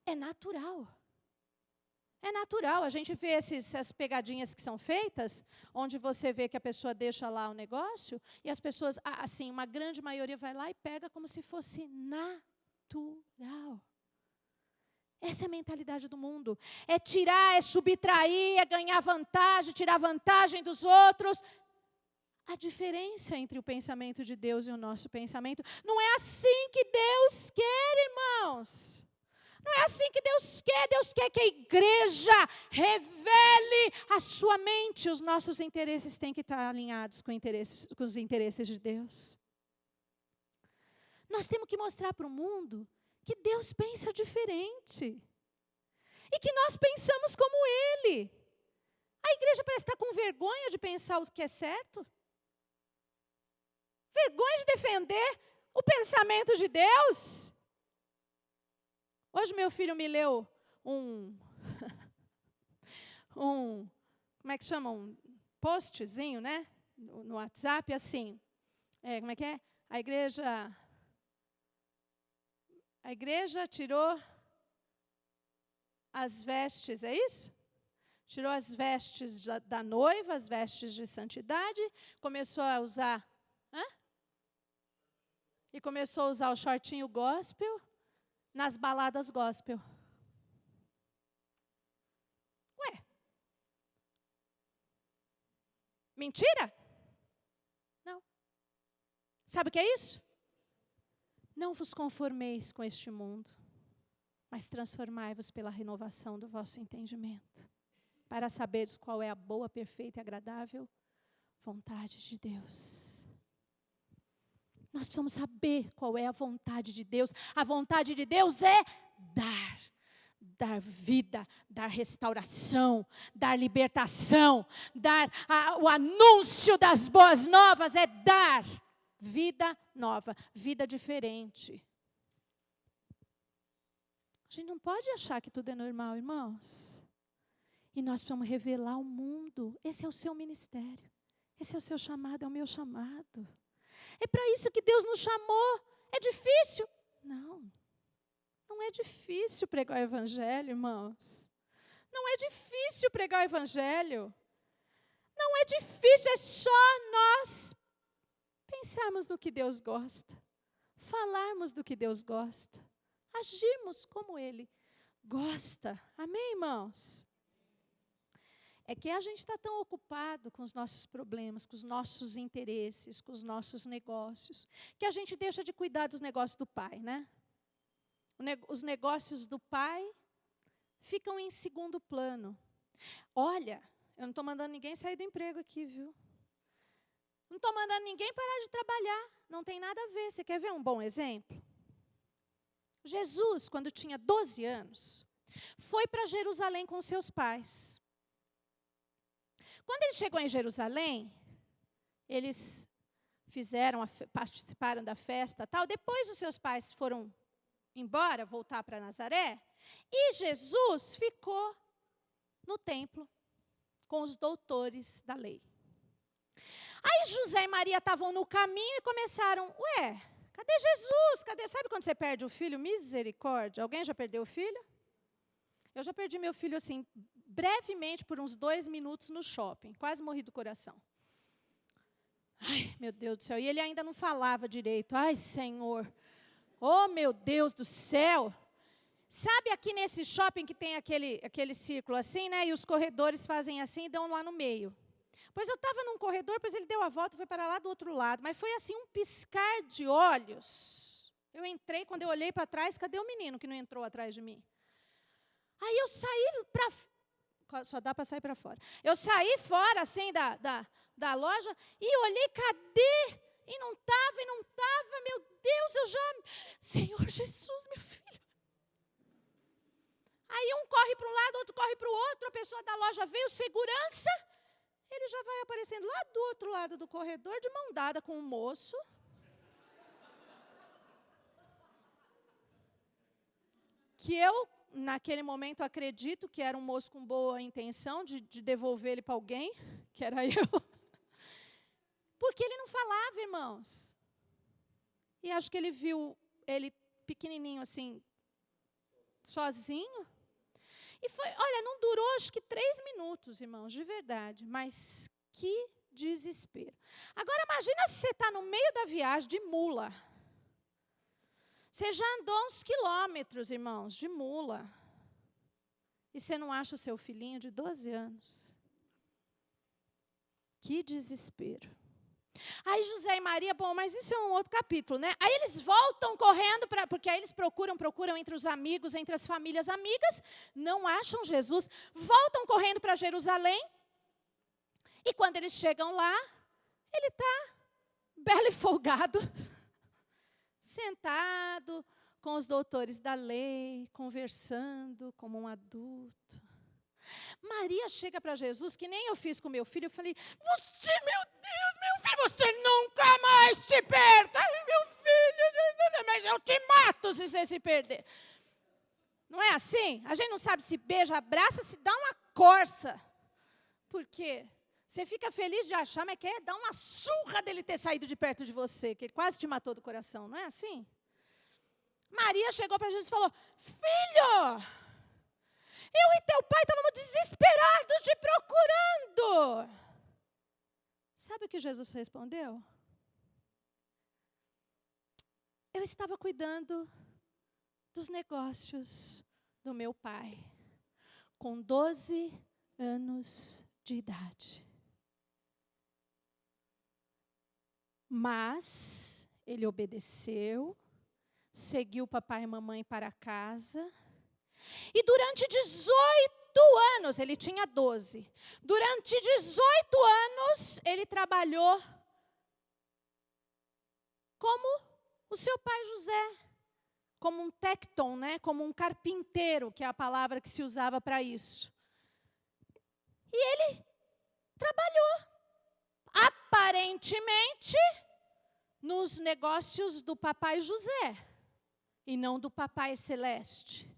é natural. É natural, a gente vê essas pegadinhas que são feitas, onde você vê que a pessoa deixa lá o negócio, e as pessoas, assim, uma grande maioria vai lá e pega como se fosse natural. Essa é a mentalidade do mundo. É tirar, é subtrair, é ganhar vantagem, tirar vantagem dos outros. A diferença entre o pensamento de Deus e o nosso pensamento, não é assim que Deus quer, irmãos. Não é assim que Deus quer que a igreja revele a sua mente. Os nossos interesses têm que estar alinhados com os interesses de Deus. Nós temos que mostrar para o mundo que Deus pensa diferente. E que nós pensamos como Ele. A igreja parece estar com vergonha de pensar o que é certo. Vergonha de defender o pensamento de Deus. Hoje meu filho me leu como é que chama? Um postzinho, né? No WhatsApp, assim. Como é que é? A igreja tirou as vestes, é isso? Tirou as vestes da noiva, as vestes de santidade, começou a usar... E começou a usar o shortinho gospel nas baladas gospel. Ué? Mentira? Não. Sabe o que é isso? Não vos conformeis com este mundo, mas transformai-vos pela renovação do vosso entendimento, para saberes qual é a boa, perfeita e agradável vontade de Deus. Nós precisamos saber qual é a vontade de Deus. A vontade de Deus é dar vida, dar restauração, dar libertação, dar o anúncio das boas novas, é dar vida nova, vida diferente. A gente não pode achar que tudo é normal, irmãos. E nós precisamos revelar ao mundo. Esse é o seu ministério. Esse é o seu chamado, é o meu chamado. É para isso que Deus nos chamou. É difícil? Não. Não é difícil pregar o evangelho, irmãos. Não é difícil pregar o evangelho. Não é difícil, é só nós pensarmos no que Deus gosta. Falarmos do que Deus gosta. Agirmos como Ele gosta. Amém, irmãos? É que a gente está tão ocupado com os nossos problemas, com os nossos interesses, com os nossos negócios, que a gente deixa de cuidar dos negócios do Pai, né? Os negócios do Pai ficam em segundo plano. Olha, eu não estou mandando ninguém sair do emprego aqui, viu? Não estou mandando ninguém parar de trabalhar. Não tem nada a ver. Você quer ver um bom exemplo? Jesus, quando tinha 12 anos, foi para Jerusalém com seus pais. Quando ele chegou em Jerusalém, eles participaram da festa, tal. Depois os seus pais foram embora, voltar para Nazaré, e Jesus ficou no templo com os doutores da lei. Aí José e Maria estavam no caminho e começaram, cadê Jesus? Sabe quando você perde o filho? Misericórdia. Alguém já perdeu o filho? Eu já perdi meu filho assim, brevemente, por uns 2 minutos no shopping. Quase morri do coração. Ai, meu Deus do céu. E ele ainda não falava direito. Ai, Senhor. Oh, meu Deus do céu. Sabe aqui nesse shopping que tem aquele círculo assim, né? E os corredores fazem assim e dão lá no meio. Pois eu estava num corredor, depois ele deu a volta e foi para lá do outro lado. Mas foi assim um piscar de olhos. Eu entrei, quando eu olhei para trás, cadê o menino que não entrou atrás de mim? Aí eu saí para... Só dá para sair para fora. Eu saí fora, assim, da loja e olhei, cadê? E não estava, meu Deus, eu já... Senhor Jesus, meu filho. Aí um corre para um lado, outro corre para o outro, a pessoa da loja veio, segurança... Ele já vai aparecendo lá do outro lado do corredor, de mão dada com um moço. Que eu, naquele momento, acredito que era um moço com boa intenção de devolver ele para alguém, que era eu. Porque ele não falava, irmãos. E acho que ele viu ele pequenininho assim, sozinho. E foi, olha, não durou acho que 3 minutos, irmãos, de verdade. Mas que desespero. Agora imagina se você está no meio da viagem de mula. Você já andou uns quilômetros, irmãos, de mula. E você não acha o seu filhinho de 12 anos. Que desespero. Aí José e Maria, bom, mas isso é um outro capítulo, né? Aí eles voltam correndo, porque aí eles procuram entre os amigos, entre as famílias amigas, não acham Jesus, voltam correndo para Jerusalém, e quando eles chegam lá, ele está belo e folgado, sentado com os doutores da lei, conversando como um adulto. Maria chega para Jesus, que nem eu fiz com meu filho, eu falei, você, meu Deus, meu filho, você nunca mais te perca, meu filho, mas eu te mato se você se perder. Não é assim? A gente não sabe se beija, abraça, se dá uma corça. Por quê? Você fica feliz de achar, mas quer dar uma surra dele ter saído de perto de você, que ele quase te matou do coração, não é assim? Maria chegou para Jesus e falou, filho... Eu e teu pai estávamos desesperados te procurando. Sabe o que Jesus respondeu? Eu estava cuidando dos negócios do meu pai, com 12 anos de idade. Mas ele obedeceu, seguiu papai e mamãe para casa. E durante 18 anos, ele tinha 12. Durante 18 anos, ele trabalhou como o seu pai José. Como um tecton, né? Como um carpinteiro, que é a palavra que se usava para isso. E ele trabalhou, aparentemente, nos negócios do papai José, e não do papai celeste.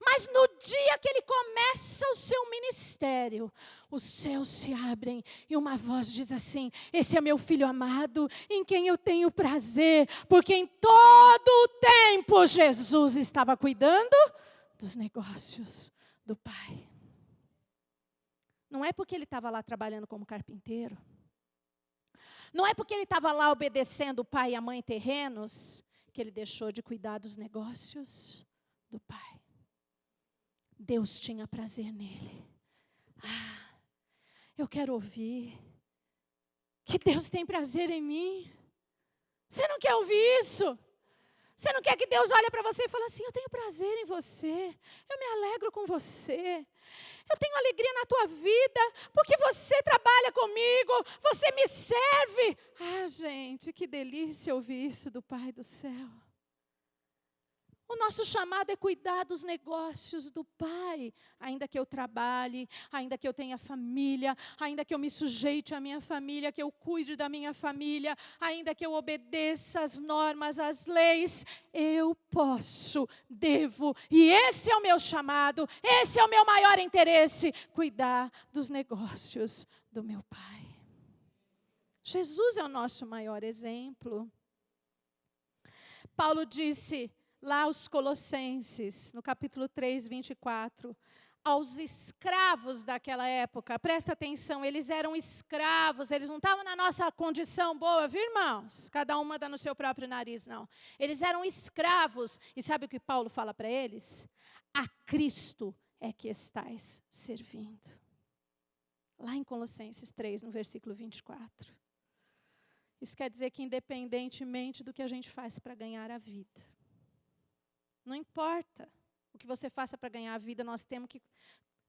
Mas no dia que ele começa o seu ministério, os céus se abrem e uma voz diz assim, esse é meu filho amado, em quem eu tenho prazer, porque em todo o tempo Jesus estava cuidando dos negócios do Pai. Não é porque ele estava lá trabalhando como carpinteiro, não é porque ele estava lá obedecendo o pai e a mãe terrenos, que ele deixou de cuidar dos negócios do Pai. Deus tinha prazer nele. Eu quero ouvir que Deus tem prazer em mim. Você não quer ouvir isso? Você não quer que Deus olhe para você e fale assim, eu tenho prazer em você, eu me alegro com você, eu tenho alegria na tua vida, porque você trabalha comigo, você me serve. Ah, gente, que delícia ouvir isso do Pai do céu. O nosso chamado é cuidar dos negócios do Pai. Ainda que eu trabalhe, ainda que eu tenha família, ainda que eu me sujeite à minha família, que eu cuide da minha família, ainda que eu obedeça às normas, às leis, eu posso, devo, e esse é o meu chamado, esse é o meu maior interesse, cuidar dos negócios do meu Pai. Jesus é o nosso maior exemplo. Paulo disse lá aos Colossenses, no capítulo 3, 24, aos escravos daquela época, presta atenção, eles eram escravos, eles não estavam na nossa condição boa, viu, irmãos? Cada um manda no seu próprio nariz, não. Eles eram escravos, e sabe o que Paulo fala para eles? A Cristo é que estais servindo. Lá em Colossenses 3, no versículo 24. Isso quer dizer que independentemente do que a gente faz para ganhar a vida, não importa o que você faça para ganhar a vida, nós temos que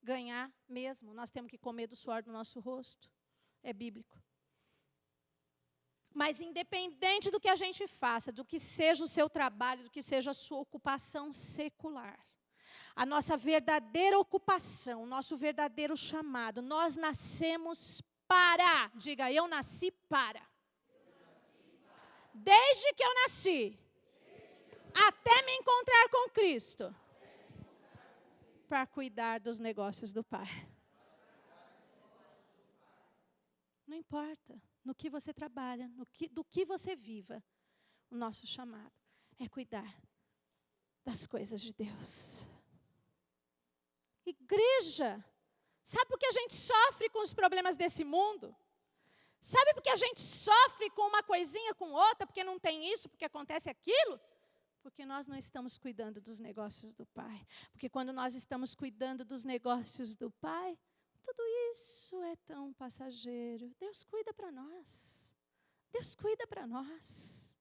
ganhar mesmo. Nós temos que comer do suor do nosso rosto. É bíblico. Mas independente do que a gente faça, do que seja o seu trabalho, do que seja a sua ocupação secular, a nossa verdadeira ocupação, o nosso verdadeiro chamado, nós nascemos para. Diga, eu nasci para. Desde que eu nasci. Até me encontrar com Cristo. Para cuidar dos negócios do Pai. Não importa no que você trabalha, do que você viva. O nosso chamado é cuidar das coisas de Deus. Igreja, sabe por que a gente sofre com os problemas desse mundo? Sabe por que a gente sofre com uma coisinha com outra, porque não tem isso, porque acontece aquilo? Porque nós não estamos cuidando dos negócios do Pai. Porque quando nós estamos cuidando dos negócios do Pai, tudo isso é tão passageiro. Deus cuida para nós. Deus cuida para nós.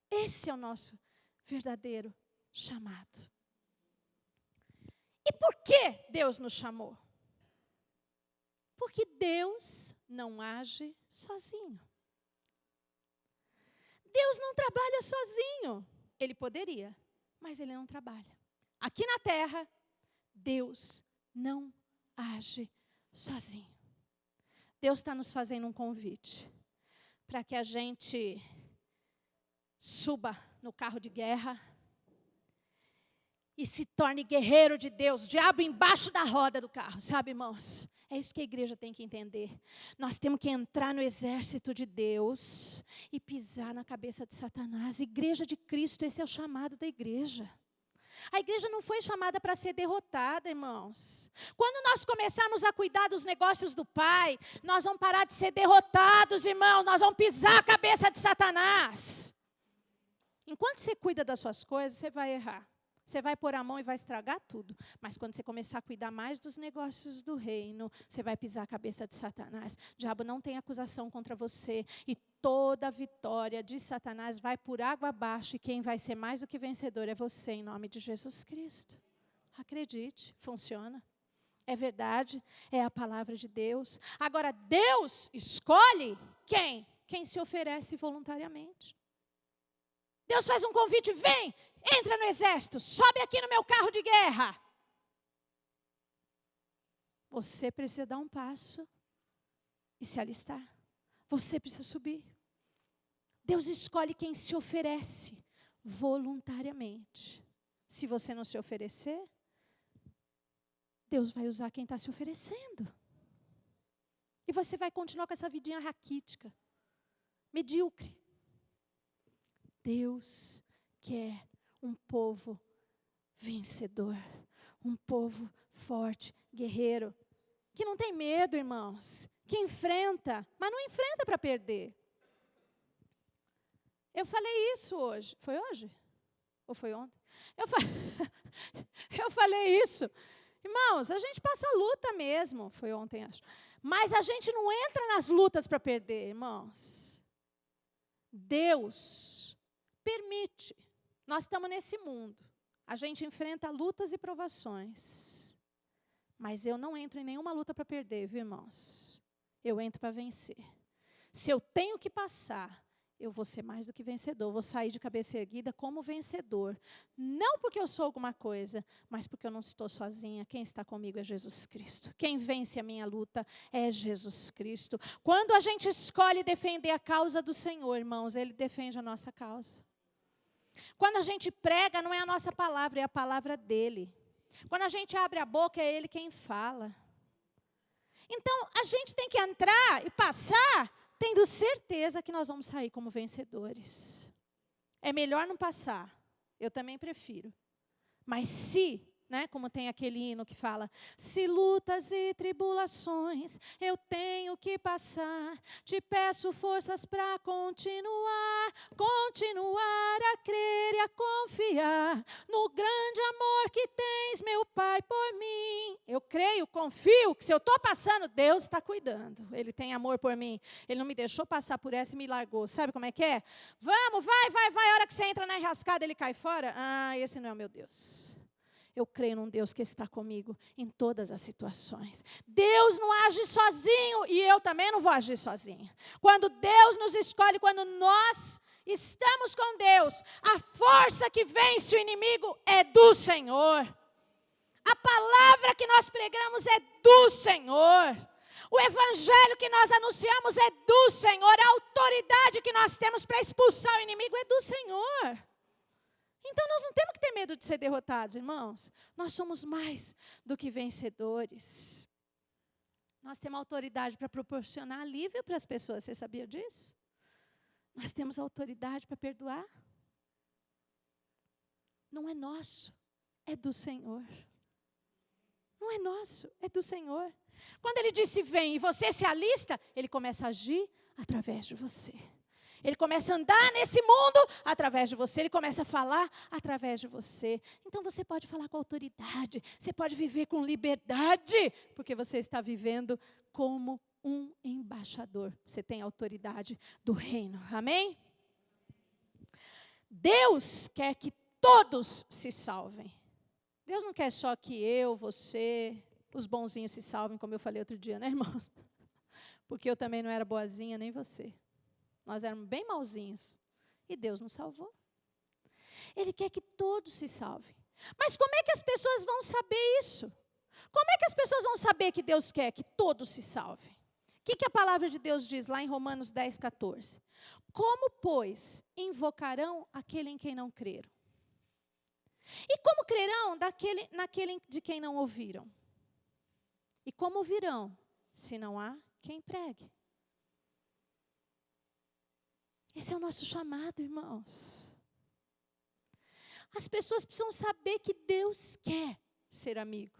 Esse é o nosso verdadeiro chamado. E por que Deus nos chamou? Porque Deus não age sozinho. Deus não trabalha sozinho. Ele poderia, mas Ele não trabalha. Aqui na terra, Deus não age sozinho. Deus está nos fazendo um convite para que a gente suba no carro de guerra e se torne guerreiro de Deus, diabo embaixo da roda do carro, sabe, irmãos? É isso que a igreja tem que entender. Nós temos que entrar no exército de Deus e pisar na cabeça de Satanás. Igreja de Cristo, esse é o chamado da igreja. A igreja não foi chamada para ser derrotada, irmãos. Quando nós começarmos a cuidar dos negócios do Pai, nós vamos parar de ser derrotados, irmãos. Nós vamos pisar a cabeça de Satanás. Enquanto você cuida das suas coisas, você vai errar. Você vai pôr a mão e vai estragar tudo. Mas quando você começar a cuidar mais dos negócios do reino, você vai pisar a cabeça de Satanás. O diabo não tem acusação contra você. E toda a vitória de Satanás vai por água abaixo. E quem vai ser mais do que vencedor é você, em nome de Jesus Cristo. Acredite, funciona. É verdade, é a palavra de Deus. Agora, Deus escolhe quem? Quem se oferece voluntariamente. Deus faz um convite, vem, entra no exército, sobe aqui no meu carro de guerra. Você precisa dar um passo e se alistar. Você precisa subir. Deus escolhe quem se oferece voluntariamente. Se você não se oferecer, Deus vai usar quem está se oferecendo. E você vai continuar com essa vidinha raquítica, medíocre. Deus quer um povo vencedor, um povo forte, guerreiro, que não tem medo, irmãos, que enfrenta, mas não enfrenta para perder. Eu falei isso hoje, foi hoje? Ou foi ontem? Eu falei isso. Irmãos, a gente passa luta mesmo, foi ontem acho, mas a gente não entra nas lutas para perder, irmãos. Deus permite. Nós estamos nesse mundo. A gente enfrenta lutas e provações. Mas eu não entro em nenhuma luta para perder, viu, irmãos? Eu entro para vencer. Se eu tenho que passar, eu vou ser mais do que vencedor. Vou sair de cabeça erguida como vencedor. Não porque eu sou alguma coisa, mas porque eu não estou sozinha. Quem está comigo é Jesus Cristo. Quem vence a minha luta é Jesus Cristo. Quando a gente escolhe defender a causa do Senhor, irmãos, Ele defende a nossa causa. Quando a gente prega, não é a nossa palavra, é a palavra dEle. Quando a gente abre a boca, é Ele quem fala. Então, a gente tem que entrar e passar, tendo certeza que nós vamos sair como vencedores. É melhor não passar, eu também prefiro. Mas se, como tem aquele hino que fala, se lutas e tribulações eu tenho que passar, te peço forças para continuar a crer e a confiar no grande amor que tens, meu Pai, por mim. Eu creio, confio que se eu estou passando, Deus está cuidando. Ele tem amor por mim. Ele não me deixou passar por essa e me largou. Sabe como é que é? Vamos, vai. A hora que você entra na enrascada, ele cai fora. Esse não é o meu Deus. Eu creio num Deus que está comigo em todas as situações. Deus não age sozinho e eu também não vou agir sozinha. Quando Deus nos escolhe, quando nós estamos com Deus, a força que vence o inimigo é do Senhor. A palavra que nós pregamos é do Senhor. O evangelho que nós anunciamos é do Senhor. A autoridade que nós temos para expulsar o inimigo é do Senhor. Então, nós não temos que ter medo de ser derrotados, irmãos. Nós somos mais do que vencedores. Nós temos autoridade para proporcionar alívio para as pessoas. Você sabia disso? Nós temos autoridade para perdoar. Não é nosso, é do Senhor. Não é nosso, é do Senhor. Quando Ele disse vem e você se alista, Ele começa a agir através de você. Ele começa a andar nesse mundo através de você. Ele começa a falar através de você. Então você pode falar com autoridade. Você pode viver com liberdade. Porque você está vivendo como um embaixador. Você tem autoridade do reino. Amém? Deus quer que todos se salvem. Deus não quer só que eu, você, os bonzinhos se salvem, como eu falei outro dia, né, irmãos? Porque eu também não era boazinha, nem você. Nós éramos bem mauzinhos. E Deus nos salvou. Ele quer que todos se salvem. Mas como é que as pessoas vão saber isso? Como é que as pessoas vão saber que Deus quer que todos se salvem? O que a palavra de Deus diz lá em Romanos 10, 14? Como, pois, invocarão aquele em quem não creram? E como crerão naquele de quem não ouviram? E como ouvirão, se não há quem pregue? Esse é o nosso chamado, irmãos. As pessoas precisam saber que Deus quer ser amigo.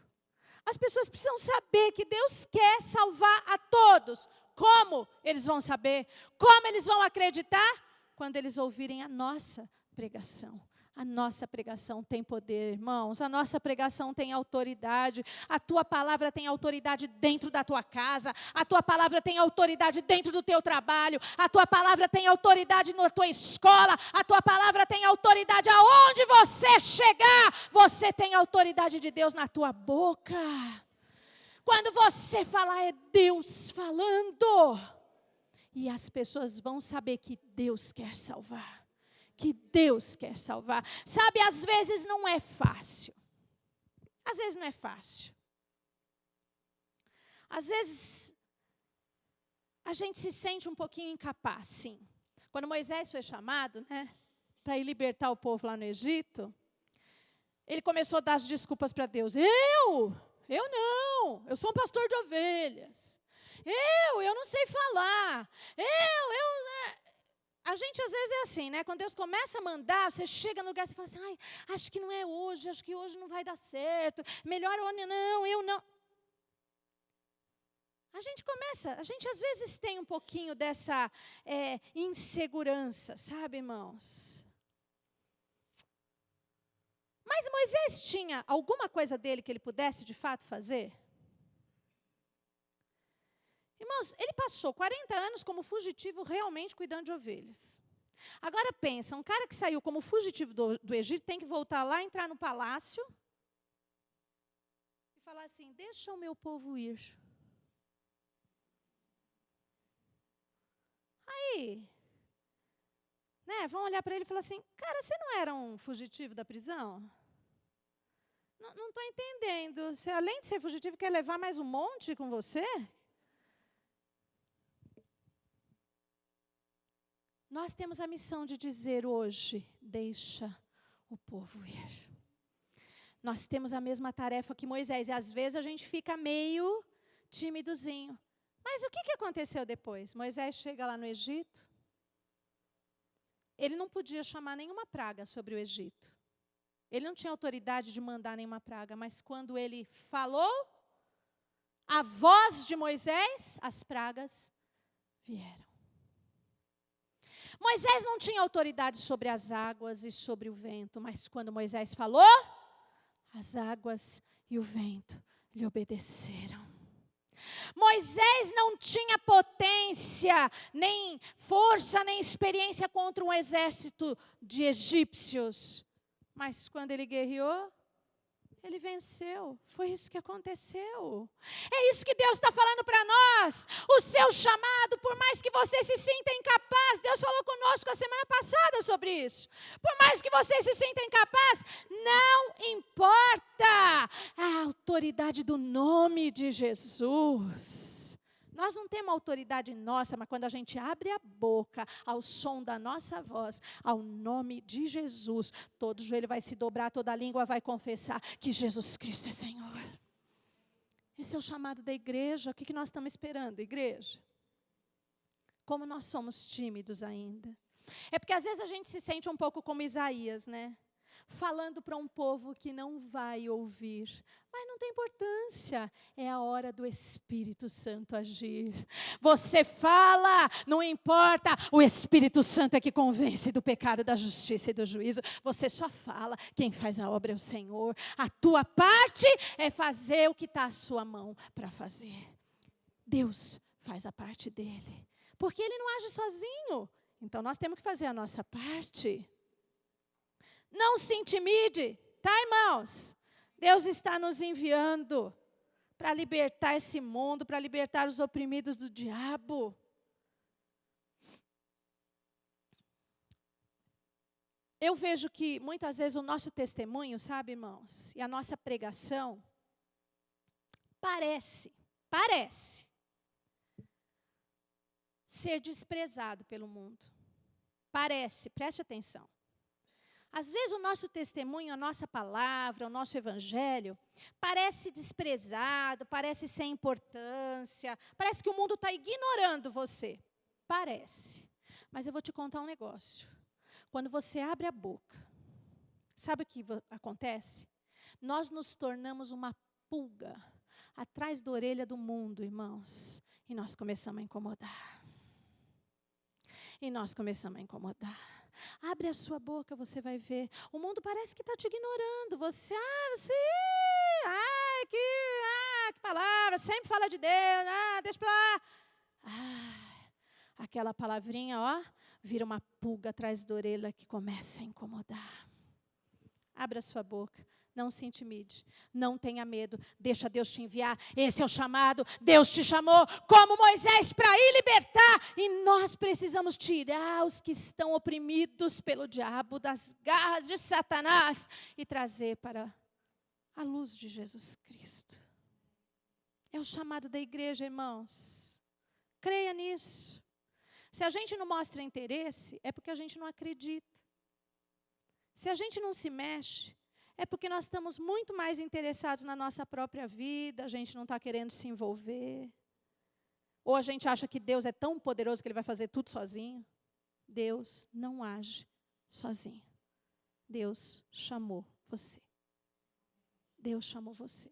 As pessoas precisam saber que Deus quer salvar a todos. Como eles vão saber? Como eles vão acreditar? Quando eles ouvirem a nossa pregação. A nossa pregação tem poder, irmãos. A nossa pregação tem autoridade. A tua palavra tem autoridade dentro da tua casa. A tua palavra tem autoridade dentro do teu trabalho. A tua palavra tem autoridade na tua escola. A tua palavra tem autoridade aonde você chegar. Você tem autoridade de Deus na tua boca. Quando você falar, é Deus falando. E as pessoas vão saber que Deus quer salvar. Que Deus quer salvar. Sabe, às vezes não é fácil. Às vezes não é fácil. Às vezes a gente se sente um pouquinho incapaz, sim. Quando Moisés foi chamado, para ir libertar o povo lá no Egito, ele começou a dar as desculpas para Deus. Eu não, eu sou um pastor de ovelhas. Eu não sei falar. A gente às vezes é assim, Quando Deus começa a mandar, você chega no lugar e você fala assim, acho que não é hoje, acho que hoje não vai dar certo. Melhor eu não. A gente às vezes tem um pouquinho dessa insegurança, sabe, irmãos? Mas Moisés tinha alguma coisa dele que ele pudesse de fato fazer? Irmãos, ele passou 40 anos como fugitivo realmente cuidando de ovelhas. Agora pensa, um cara que saiu como fugitivo do Egito tem que voltar lá, entrar no palácio e falar assim, deixa o meu povo ir. Aí, né, vão olhar para ele e falar assim, cara, você não era um fugitivo da prisão? Não estou entendendo. Você, além de ser fugitivo, quer levar mais um monte com você? Nós temos a missão de dizer hoje, deixa o povo ir. Nós temos a mesma tarefa que Moisés, e às vezes a gente fica meio timidozinho. Mas o que aconteceu depois? Moisés chega lá no Egito, ele não podia chamar nenhuma praga sobre o Egito. Ele não tinha autoridade de mandar nenhuma praga, mas quando ele falou, a voz de Moisés, as pragas vieram. Moisés não tinha autoridade sobre as águas e sobre o vento, mas quando Moisés falou, as águas e o vento lhe obedeceram. Moisés não tinha potência, nem força, nem experiência contra um exército de egípcios. Mas quando ele guerreou, ele venceu. Foi isso que aconteceu. É isso que Deus está falando para nós. O seu chamado, por mais que você se sinta incapaz, Deus falou conosco a semana passada sobre isso. Por mais que você se sinta incapaz, não importa a autoridade do nome de Jesus. Nós não temos autoridade nossa, mas quando a gente abre a boca, ao som da nossa voz, ao nome de Jesus, todo joelho vai se dobrar, toda língua vai confessar que Jesus Cristo é Senhor. Esse é o chamado da igreja. O que nós estamos esperando, igreja? Como nós somos tímidos ainda. É porque às vezes a gente se sente um pouco como Isaías, né? Falando para um povo que não vai ouvir. Mas não tem importância, é a hora do Espírito Santo agir. Você fala, não importa, o Espírito Santo é que convence do pecado, da justiça e do juízo. Você só fala, quem faz a obra é o Senhor. A tua parte é fazer o que está à sua mão para fazer. Deus faz a parte dele, porque Ele não age sozinho. Então nós temos que fazer a nossa parte. Não se intimide, tá, irmãos? Deus está nos enviando para libertar esse mundo, para libertar os oprimidos do diabo. Eu vejo que muitas vezes o nosso testemunho, sabe, irmãos, e a nossa pregação, parece ser desprezado pelo mundo. Parece, preste atenção. Às vezes o nosso testemunho, a nossa palavra, o nosso evangelho, parece desprezado, parece sem importância, parece que o mundo está ignorando você. Parece. Mas eu vou te contar um negócio. Quando você abre a boca, sabe o que acontece? Nós nos tornamos uma pulga atrás da orelha do mundo, irmãos, e nós começamos a incomodar. Abre a sua boca, você vai ver. O mundo parece que está te ignorando. Que palavra, sempre fala de Deus, deixa pra lá. Aquela palavrinha, vira uma pulga atrás da orelha que começa a incomodar. Abra a sua boca. Não se intimide, não tenha medo, deixa Deus te enviar, esse é o chamado, Deus te chamou como Moisés para ir libertar, e nós precisamos tirar os que estão oprimidos pelo diabo, das garras de Satanás, e trazer para a luz de Jesus Cristo. É o chamado da igreja, irmãos, creia nisso. Se a gente não mostra interesse, é porque a gente não acredita. Se a gente não se mexe, é porque nós estamos muito mais interessados na nossa própria vida, a gente não está querendo se envolver. Ou a gente acha que Deus é tão poderoso que Ele vai fazer tudo sozinho. Deus não age sozinho. Deus chamou você. Deus chamou você.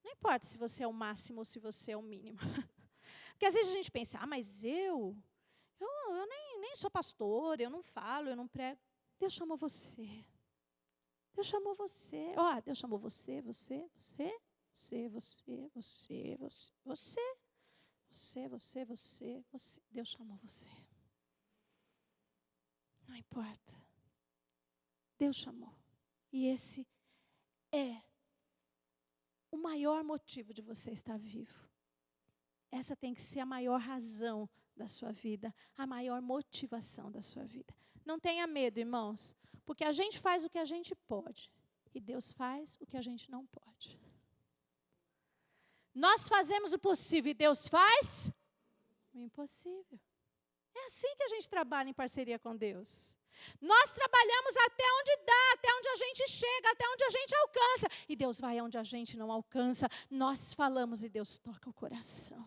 Não importa se você é o máximo ou se você é o mínimo. Porque às vezes a gente pensa, mas eu nem sou pastor, eu não falo, eu não prego. Deus chamou você. Deus chamou você. Deus chamou você. Deus chamou você. Não importa. Deus chamou. E esse é o maior motivo de você estar vivo. Essa tem que ser a maior razão da sua vida, a maior motivação da sua vida. Não tenha medo, irmãos, porque a gente faz o que a gente pode e Deus faz o que a gente não pode. Nós fazemos o possível e Deus faz o impossível. É assim que a gente trabalha em parceria com Deus. Nós trabalhamos até onde dá, até onde a gente chega, até onde a gente alcança. E Deus vai onde a gente não alcança. Nós falamos e Deus toca o coração.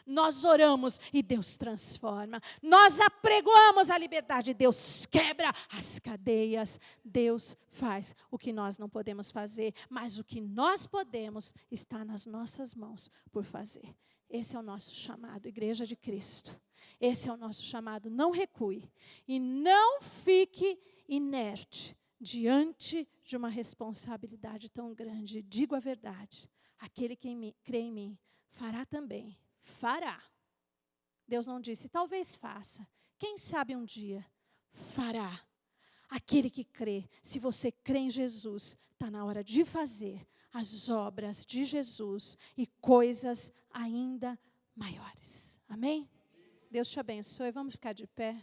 Nós oramos e Deus transforma. Nós apregoamos a liberdade e Deus quebra as cadeias. Deus faz o que nós não podemos fazer, mas o que nós podemos está nas nossas mãos por fazer. Esse é o nosso chamado, Igreja de Cristo. Esse é o nosso chamado. Não recue e não fique inerte diante de uma responsabilidade tão grande. Digo a verdade, aquele que crê em mim fará também. Fará. Deus não disse, talvez faça. Quem sabe um dia fará. Aquele que crê, se você crê em Jesus, está na hora de fazer as obras de Jesus e coisas ainda maiores. Amém? Deus te abençoe. Vamos ficar de pé.